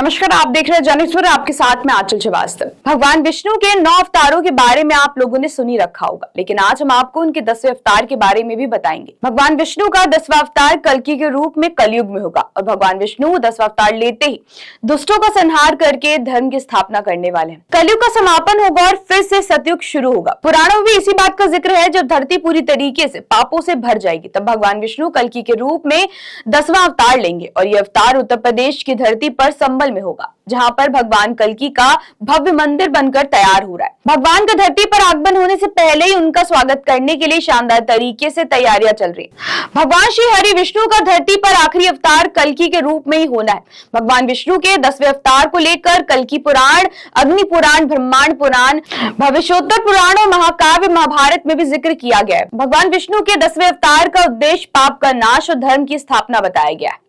नमस्कार, आप देख रहे हैं जनकपुर, आपके साथ में आंचल श्रीवास्तव। भगवान विष्णु के 9 अवतारों के बारे में आप लोगों ने सुनी रखा होगा, लेकिन आज हम आपको उनके 10वें अवतार के बारे में भी बताएंगे। भगवान विष्णु का 10वां अवतार कल्कि के रूप में कलयुग में होगा और भगवान विष्णु 10वां अवतार लेते ही दुष्टों का संहार करके धर्म की स्थापना करने वाले हैं। कलयुग का समापन होगा और फिर से सतयुग शुरू होगा। पुराणों में भी इसी बात का जिक्र है, जब धरती पूरी तरीके से पापों से भर जाएगी तब भगवान विष्णु कल्कि के रूप में 10वां अवतार लेंगे और यह अवतार उत्तर प्रदेश की धरती पर संबल में होगा, जहां पर भगवान कल्कि का भव्य मंदिर बनकर तैयार हो रहा है। भगवान का धरती पर आगमन होने से पहले ही उनका स्वागत करने के लिए शानदार तरीके से तैयारियां चल रही हैं। भगवान श्री हरि विष्णु का धरती पर आखिरी अवतार कल्कि के रूप में ही होना है। भगवान विष्णु के 10वें अवतार को लेकर कल्कि पुराण, अग्नि पुराण, ब्रह्मांड पुराण, भविष्योत्तर पुराण और महाकाव्य महाभारत में भी जिक्र किया गया है। भगवान विष्णु के 10वें अवतार का उद्देश्य पाप का नाश और धर्म की स्थापना बताया गया है।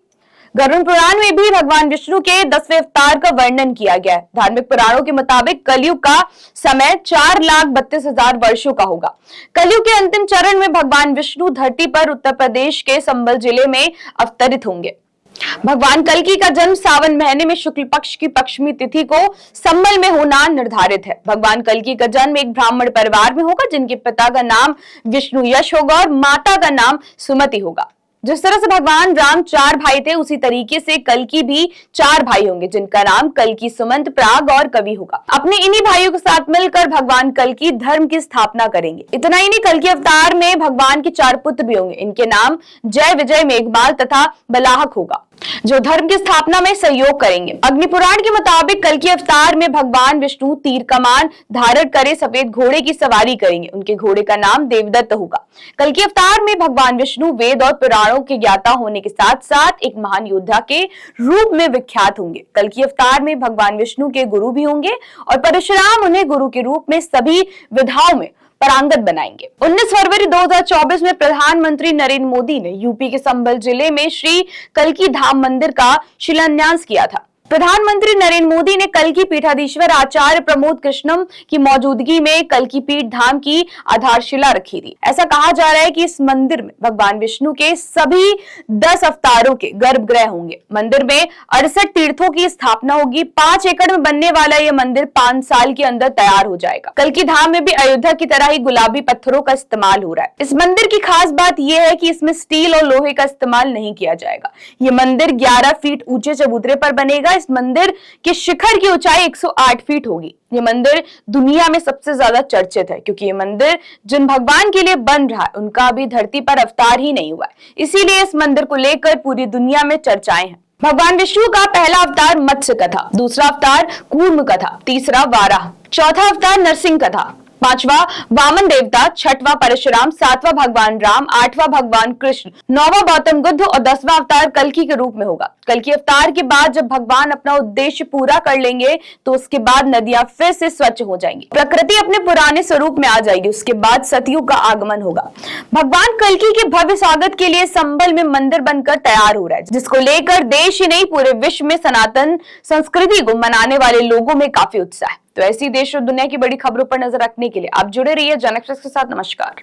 गरुड़ पुराण में भी भगवान विष्णु के 10वें अवतार का वर्णन किया गया है। धार्मिक पुराणों के मुताबिक कलयुग का समय 4,32,000 वर्षों का होगा। कलयुग के अंतिम चरण में भगवान विष्णु धरती पर उत्तर प्रदेश के संबल जिले में अवतरित होंगे। भगवान कल्कि का जन्म सावन महीने में शुक्ल पक्ष की पक्षमी तिथि को संबल में होना निर्धारित है। भगवान कल्कि का जन्म एक ब्राह्मण परिवार में होगा, जिनके पिता का नाम विष्णु यश होगा और माता का नाम सुमति होगा। जिस तरह से भगवान राम 4 भाई थे, उसी तरीके से कल्कि भी 4 भाई होंगे, जिनका नाम कल्कि, सुमंत, प्राग और कवि होगा। अपने इन्हीं भाइयों के साथ मिलकर भगवान कल्कि धर्म की स्थापना करेंगे। इतना ही नहीं, कल्कि अवतार में भगवान के 4 पुत्र भी होंगे। इनके नाम जय, विजय, मेघमाल तथा बलाहक होगा, जो धर्म की स्थापना में सहयोग करेंगे। अग्नि पुराण के मुताबिक कल्कि अवतार में भगवान विष्णु तीर कमान धारण करे सफेद घोड़े की सवारी करेंगे। उनके घोड़े का नाम देवदत्त होगा। कल्कि अवतार में भगवान विष्णु वेद और पुराणों के ज्ञाता होने के साथ साथ एक महान योद्धा के रूप में विख्यात होंगे। कल्कि अवतार में भगवान विष्णु के गुरु भी होंगे और परशुराम उन्हें गुरु के रूप में सभी विधाओं में पारंगत बनाएंगे। 19 फरवरी 2024 में प्रधानमंत्री नरेंद्र मोदी ने यूपी के संबल जिले में श्री कल्कि धाम मंदिर का शिलान्यास किया था। प्रधानमंत्री नरेंद्र मोदी ने कल्कि पीठाधीश्वर आचार्य प्रमोद कृष्णम की मौजूदगी में कल्कि पीठ धाम की आधारशिला रखी थी। ऐसा कहा जा रहा है कि इस मंदिर में भगवान विष्णु के सभी 10 अवतारों के गर्भगृह होंगे। मंदिर में 68 तीर्थों की स्थापना होगी। 5 एकड़ में बनने वाला यह मंदिर 5 साल के अंदर तैयार हो जाएगा। कल्कि धाम में भी अयोध्या की तरह ही गुलाबी पत्थरों का इस्तेमाल हो रहा है। इस मंदिर की खास बात यह है कि इसमें स्टील और लोहे का इस्तेमाल नहीं किया जाएगा। ये मंदिर 11 फीट ऊंचे चबूतरे पर बनेगा। इस मंदिर के शिखर की ऊंचाई 108 फीट होगी। ये मंदिर दुनिया में सबसे ज्यादा चर्चित है, क्योंकि ये मंदिर जिन भगवान के लिए बन रहा है उनका अभी धरती पर अवतार ही नहीं हुआ है। इसीलिए इस मंदिर को लेकर पूरी दुनिया में चर्चाएं हैं। भगवान विष्णु का पहला अवतार मत्स्य कथा, दूसरा अवतार कूर्म कथा, तीसरा वाराह, चौथा अवतार नरसिंह कथा, 5वां वामन देवता, 6वां परशुराम, 7वां भगवान राम, 8वां भगवान कृष्ण, 9वां गौतम बुद्ध और 10वां अवतार कल्कि के रूप में होगा। कल्कि अवतार के बाद जब भगवान अपना उद्देश्य पूरा कर लेंगे तो उसके बाद नदियां फिर से स्वच्छ हो जाएंगी, प्रकृति अपने पुराने स्वरूप में आ जाएगी। उसके बाद सतयुग का आगमन होगा। भगवान कल्कि के भव्य स्वागत के लिए संबल में मंदिर बनकर तैयार हो रहा है, जिसको लेकर देश ही नहीं पूरे विश्व में सनातन संस्कृति को मनाने वाले लोगों में काफी उत्साह है। तो ऐसी देश और दुनिया की बड़ी खबरों पर नजर रखने के लिए आप जुड़े रहिए जनक एक्सप्रेस के साथ। नमस्कार।